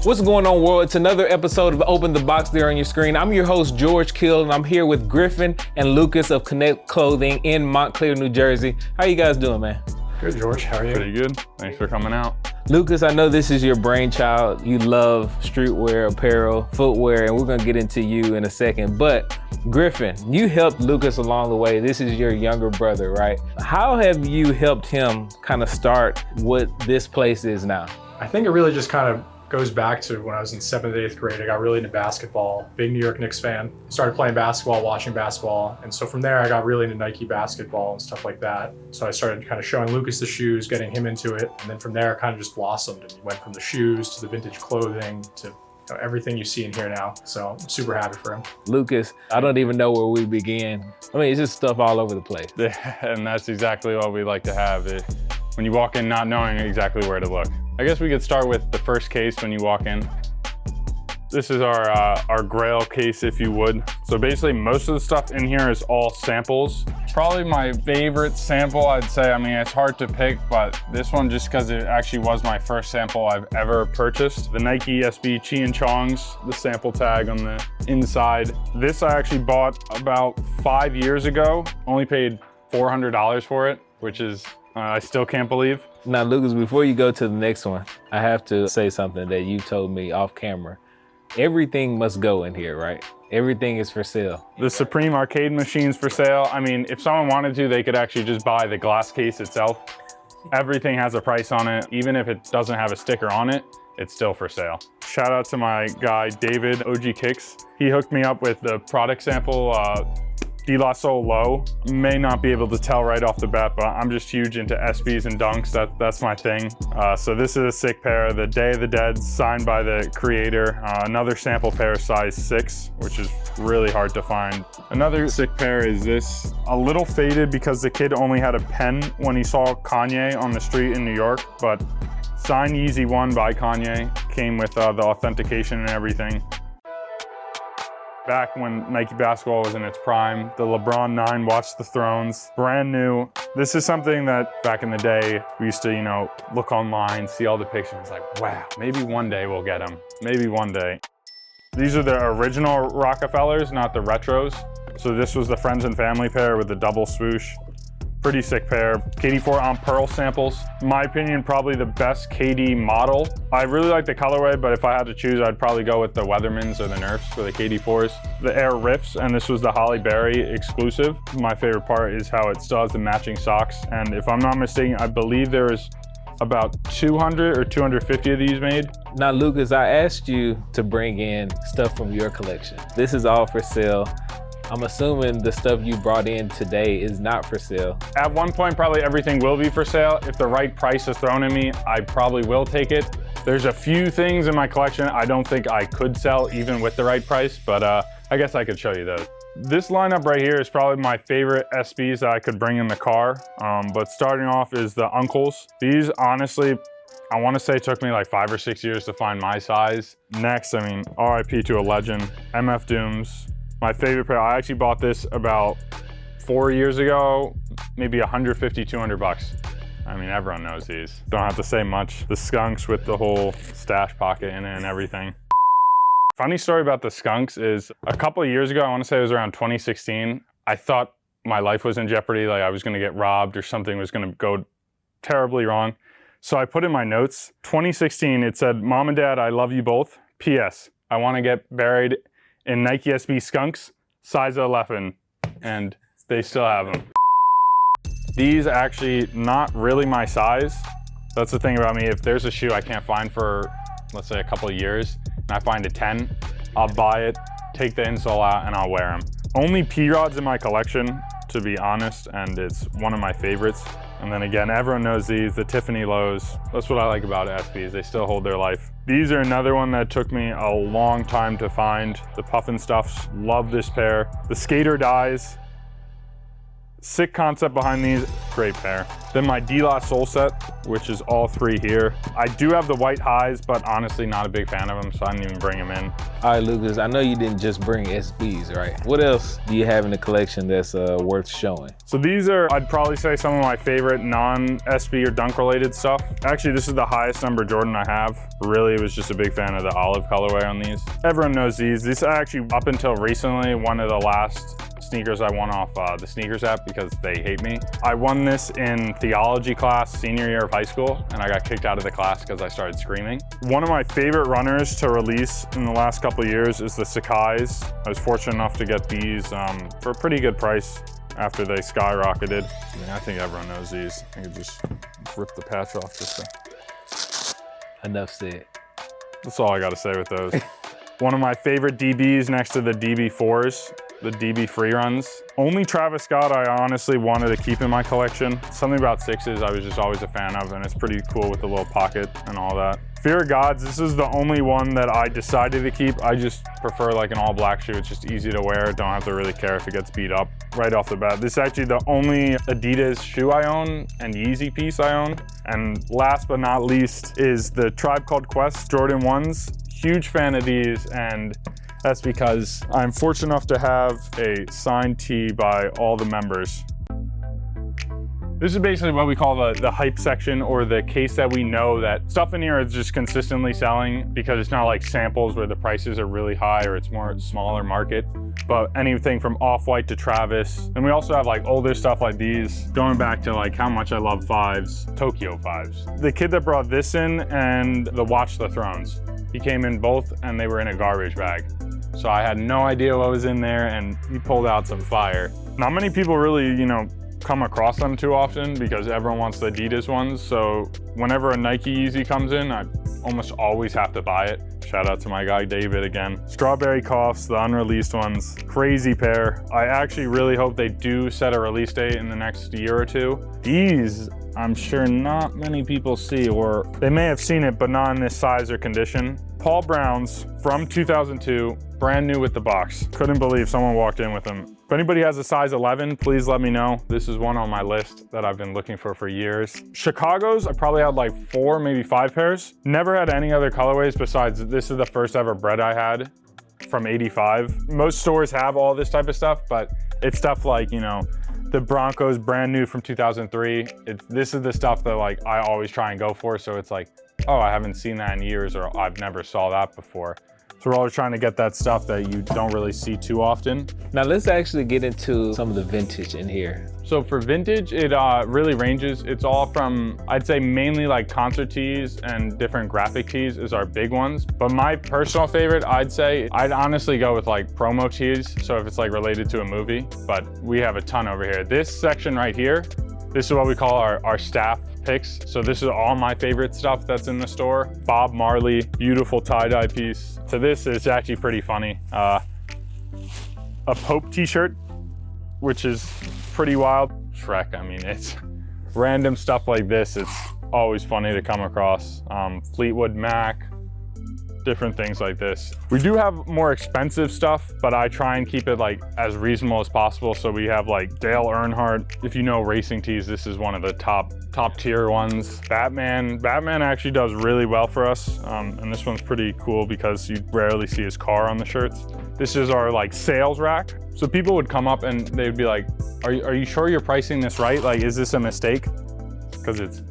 What's going on, world? It's another episode of Open the Box there on your screen. I'm your host, George Kill, and I'm here with Griffin and Lucas of Connect Clothing in Montclair, New Jersey. How you guys doing, man? Good, George. How are you? Pretty good. Thanks for coming out. Lucas, I know this is your brainchild. You love streetwear, apparel, footwear, and we're gonna get into you in a second. But Griffin, you helped Lucas along the way. This is your younger brother, right? How have you helped him kind of start what this place is now? I think it really just kind of goes back to when I was in 7th, 8th grade. I got really into basketball, big New York Knicks fan. Started playing basketball, watching basketball. And so from there, I got really into Nike basketball and stuff like that. So I started kind of showing Lucas the shoes, getting him into it. And then from there, it kind of just blossomed. And went from the shoes to the vintage clothing to everything you see in here now. So I'm super happy for him. Lucas, I don't even know where we begin. I mean, it's just stuff all over the place. And that's exactly what we like to have. When you walk in not knowing exactly where to look. I guess we could start with the first case when you walk in. This is our Grail Case, if you would. So basically most of the stuff in here is all samples. Probably my favorite sample, I'd say. I mean, it's hard to pick, but this one, just because it actually was my first sample I've ever purchased. The Nike SB Chi and Chongs, the sample tag on the inside. This I actually bought about 5 years ago. Only paid $400 for it, which is, I still can't believe. Now, Lucas, before you go to the next one, I have to say something that you told me off camera. Everything must go in here, right? Everything is for sale. The Supreme arcade machine's for sale. I mean, if someone wanted to, they could actually just buy the glass case itself. Everything has a price on it. Even if it doesn't have a sticker on it, it's still for sale. Shout out to my guy, David, OG Kicks. He hooked me up with the product sample, De La Soul Low. May not be able to tell right off the bat, but I'm just huge into SBs and dunks. That's my thing. So this is a sick pair, the Day of the Dead, signed by the creator. Another sample pair, size 6, which is really hard to find. Another sick pair is this. A little faded because the kid only had a pen when he saw Kanye on the street in New York, but signed Yeezy 1 by Kanye. Came with the authentication and everything. Back when Nike basketball was in its prime, the LeBron 9 Watch the Thrones, brand new. This is something that back in the day, we used to, look online, see all the pictures, like, wow, maybe one day we'll get them, maybe one day. These are the original Rockefellers, not the retros. So this was the friends and family pair with the double swoosh. Pretty sick pair. KD4 on pearl samples. In my opinion, probably the best KD model. I really like the colorway, but if I had to choose, I'd probably go with the Weathermans or the Nerfs for the KD4s. The Air Riffs, and this was the Holly Berry exclusive. My favorite part is how it still has the matching socks. And if I'm not mistaken, I believe there is about 200 or 250 of these made. Now, Lucas, I asked you to bring in stuff from your collection. This is all for sale. I'm assuming the stuff you brought in today is not for sale. At one point, probably everything will be for sale. If the right price is thrown at me, I probably will take it. There's a few things in my collection I don't think I could sell even with the right price, but I guess I could show you those. This lineup right here is probably my favorite SBs that I could bring in the car. But starting off is the Uncles. These, honestly, I want to say it took me like 5 or 6 years to find my size. Next, I mean, RIP to a legend, MF Dooms. My favorite pair, I actually bought this about 4 years ago, maybe 150, 200 bucks. I mean, everyone knows these. Don't have to say much. The Skunks with the whole stash pocket in it and everything. Funny story about the Skunks is a couple of years ago, I want to say it was around 2016, I thought my life was in jeopardy, like I was going to get robbed or something was going to go terribly wrong. So I put in my notes, 2016, it said, "Mom and Dad, I love you both. P.S. I want to get buried in Nike SB Skunks, size 11, and they still have them. These actually not really my size. That's the thing about me. If there's a shoe I can't find for, let's say, a couple of years, and I find a 10, I'll buy it, take the insole out, and I'll wear them. Only P-Rods in my collection, to be honest, and it's one of my favorites. And then again, everyone knows these, the Tiffany Lows. That's what I like about SBs, they still hold their life. These are another one that took me a long time to find. The Puffin Stuffs, love this pair. The Skater Dyes, sick concept behind these, great pair. Then my D-Lot sole set, which is all three here. I do have the white highs, but honestly not a big fan of them, so I didn't even bring them in. All right, Lucas, I know you didn't just bring SBs, right? What else do you have in the collection that's worth showing? So these are, I'd probably say, some of my favorite non-SB or dunk related stuff. Actually, this is the highest number Jordan I have. Really was just a big fan of the olive colorway on these. Everyone knows these. These are actually, up until recently, one of the last sneakers I won off the sneakers app because they hate me. I won this in theology class senior year of high school, and I got kicked out of the class because I started screaming. One of my favorite runners to release in the last couple of years is the Sakai's. I was fortunate enough to get these for a pretty good price after they skyrocketed. I mean, I think everyone knows these. I could just rip the patch off just to... Enough said. That's all I gotta say with those. One of my favorite DBs next to the DB4s, the DB free runs. Only Travis Scott I honestly wanted to keep in my collection. Something about sixes I was just always a fan of, and it's pretty cool with the little pocket and all that. Fear of Gods, this is the only one that I decided to keep. I just prefer like an all black shoe. It's just easy to wear. Don't have to really care if it gets beat up right off the bat. This is actually the only Adidas shoe I own and Yeezy piece I own. And last but not least is the Tribe Called Quest Jordan 1s. Huge fan of these, and that's because I'm fortunate enough to have a signed tee by all the members. This is basically what we call the hype section, or the case that we know that stuff in here is just consistently selling because it's not like samples where the prices are really high or it's more smaller market. But anything from Off-White to Travis. And we also have like older stuff like these, going back to like how much I love fives, Tokyo fives. The kid that brought this in and the Watch the Thrones, he came in both and they were in a garbage bag. So I had no idea what was in there, and he pulled out some fire. Not many people really, you know, come across them too often because everyone wants the Adidas ones. So whenever a Nike Yeezy comes in, I almost always have to buy it. Shout out to my guy David again. Strawberry Coughs, the unreleased ones, crazy pair. I actually really hope they do set a release date in the next year or two. These, I'm sure not many people see, or they may have seen it, but not in this size or condition. Paul Brown's from 2002, brand new with the box. Couldn't believe someone walked in with them. If anybody has a size 11, please let me know. This is one on my list that I've been looking for years. Chicago's, I probably had like 4, maybe 5 pairs. Never had any other colorways besides this is the first ever bread I had from 85. Most stores have all this type of stuff, but it's stuff like, you know, the Broncos brand new from 2003. This is the stuff that like I always try and go for. So it's like, oh, I haven't seen that in years, or I've never saw that before. So we're always trying to get that stuff that you don't really see too often. Now let's actually get into some of the vintage in here. So for vintage, it really ranges. It's all from, I'd say mainly like concert tees and different graphic tees is our big ones. But my personal favorite, I'd honestly go with like promo tees. So if it's like related to a movie, but we have a ton over here. This section right here, this is what we call our staff picks. So this is all my favorite stuff that's in the store. Bob Marley, beautiful tie-dye piece. So this is actually pretty funny. A Pope t-shirt, which is pretty wild. Shrek, I mean, it's random stuff like this. It's always funny to come across. Fleetwood Mac, different things like this. We do have more expensive stuff, but I try and keep it like as reasonable as possible. So we have like Dale Earnhardt. If you know racing tees, this is one of the top tier ones. Batman actually does really well for us. And this one's pretty cool because you rarely see his car on the shirts. This is our like sales rack. So people would come up and they'd be like, are you sure you're pricing this right? Like, is this a mistake? Because it's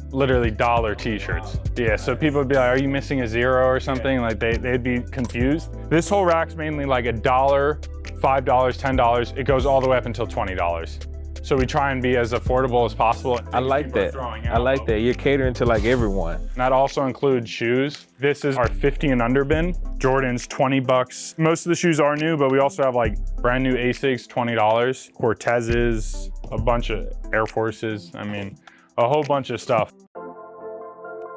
literally dollar t-shirts. Yeah, so people would be like, are you missing a zero or something? Like they'd be confused. This whole rack's mainly like $1, $5, $10. It goes all the way up until $20. So we try and be as affordable as possible. I like that. I like that. You're catering to like everyone. That also includes shoes. This is our 50 and under bin. Jordan's $20. Most of the shoes are new, but we also have like brand new Asics, $20. Cortezes, a bunch of Air Forces. I mean, a whole bunch of stuff.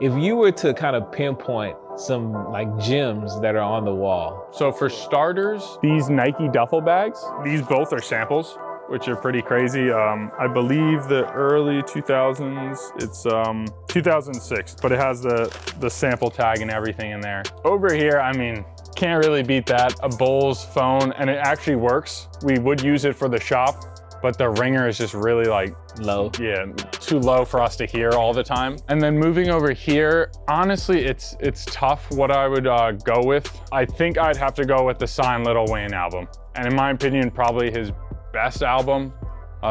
If you were to kind of pinpoint some like gems that are on the wall. So for starters, these Nike Duffel bags, these both are samples, which are pretty crazy. I believe the early 2000s, it's 2006, but it has the sample tag and everything in there. Over here, I mean, can't really beat that. A Bose phone, and it actually works. We would use it for the shop, but the ringer is just really like Low. yeah, too low for us to hear all the time. And then moving over here, honestly, it's tough what I would go with. I think I'd have to go with the signed Lil Wayne album. And in my opinion, probably his best album.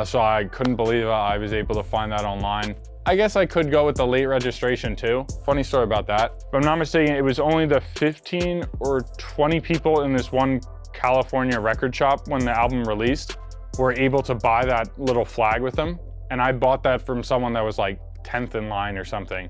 So I couldn't believe I was able to find that online. I guess I could go with the late registration too. Funny story about that. If I'm not mistaken, it was only the 15 or 20 people in this one California record shop when the album released were able to buy that little flag with them. And I bought that from someone that was like 10th in line or something,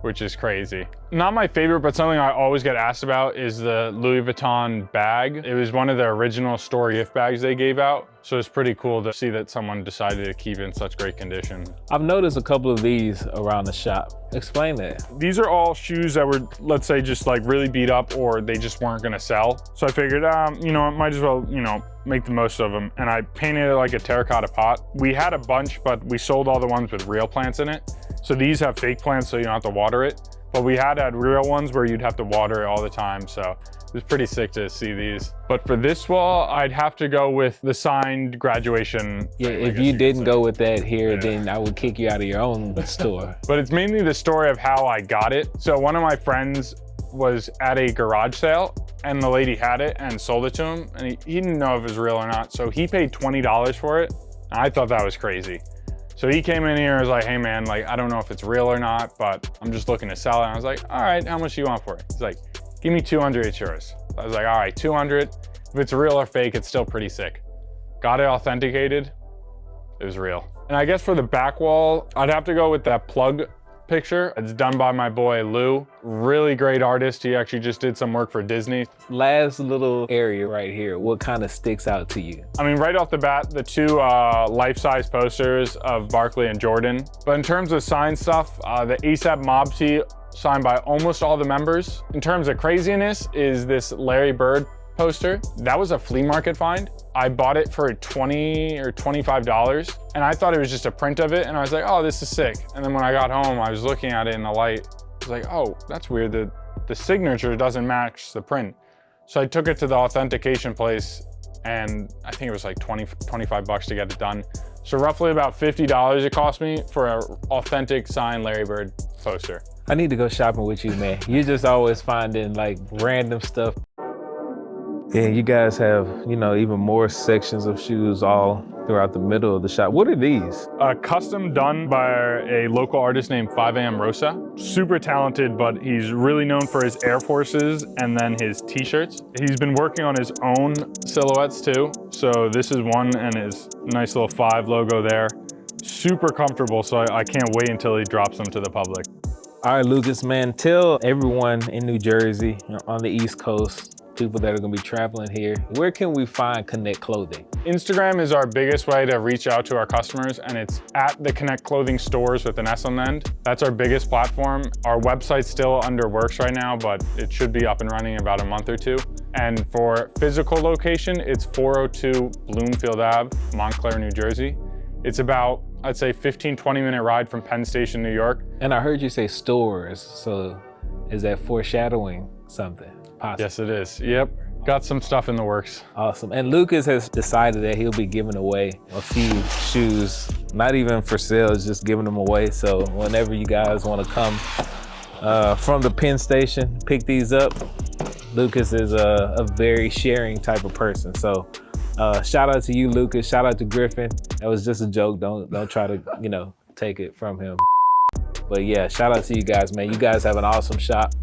which is crazy. Not my favorite, but something I always get asked about is the Louis Vuitton bag. It was one of the original store gift bags they gave out. So it's pretty cool to see that someone decided to keep it in such great condition. I've noticed a couple of these around the shop. Explain that. These are all shoes that were, let's say, just like really beat up or they just weren't gonna sell. So I figured, you know, I might as well, you know, make the most of them. And I painted it like a terracotta pot. We had a bunch, but we sold all the ones with real plants in it. So these have fake plants, so you don't have to water it. But we had real ones where you'd have to water it all the time. So it was pretty sick to see these. But for this wall, I'd have to go with the signed graduation. Yeah, if you didn't go with that here, then I would kick you out of your own store. But it's mainly the story of how I got it. So one of my friends was at a garage sale and the lady had it and sold it to him. And he didn't know if it was real or not. So he paid $20 for it. And I thought that was crazy. So he came in here and was like, hey man, like, I don't know if it's real or not, but I'm just looking to sell it. And I was like, all right, how much do you want for it? He's like, give me 200, it's yours. I was like, all right, 200. If it's real or fake, it's still pretty sick. Got it authenticated, it was real. And I guess for the back wall, I'd have to go with that plug picture. It's done by my boy, Lou. Really great artist. He actually just did some work for Disney. Last little area right here, what kind of sticks out to you? I mean, right off the bat, the two life-size posters of Barkley and Jordan. But in terms of signed stuff, the ASAP Mob tee signed by almost all the members. In terms of craziness is this Larry Bird poster. That was a flea market find. I bought it for $20 or $25 and I thought it was just a print of it and I was like, oh, this is sick. And then when I got home, I was looking at it in the light. I was like, oh, that's weird. The signature doesn't match the print. So I took it to the authentication place and I think it was like 25 bucks to get it done. So roughly about $50 it cost me for an authentic signed Larry Bird poster. I need to go shopping with you, man. You're just always finding like random stuff. Yeah, you guys have, you know, even more sections of shoes all throughout the middle of the shop. What are these? Custom done by a local artist named 5am Rosa. Super talented, but he's really known for his Air Forces and then his t-shirts. He's been working on his own silhouettes too. So this is one and his nice little 5 logo there. Super comfortable, so I can't wait until he drops them to the public. All right, Lucas, man, tell everyone in New Jersey, on the East Coast, people that are gonna be traveling here, where can we find Connect Clothing? Instagram is our biggest way to reach out to our customers, and it's at the Connect Clothing stores with an S on the end. That's our biggest platform. Our website's still under works right now, but it should be up and running in about a month or two. And for physical location, it's 402 Bloomfield Ave, Montclair, New Jersey. It's about, I'd say, 15-20 minute ride from Penn Station, New York. And I heard you say stores, so is that foreshadowing something possible? Yes, it is. Yep. Got some stuff in the works. Awesome. And Lucas has decided that he'll be giving away a few shoes, not even for sale, it's just giving them away. So whenever you guys want to come from the Penn Station, pick these up. Lucas is a very sharing type of person. So shout out to you, Lucas. Shout out to Griffin. That was just a joke. Don't try to, you know, take it from him. But yeah, shout out to you guys, man. You guys have an awesome shop.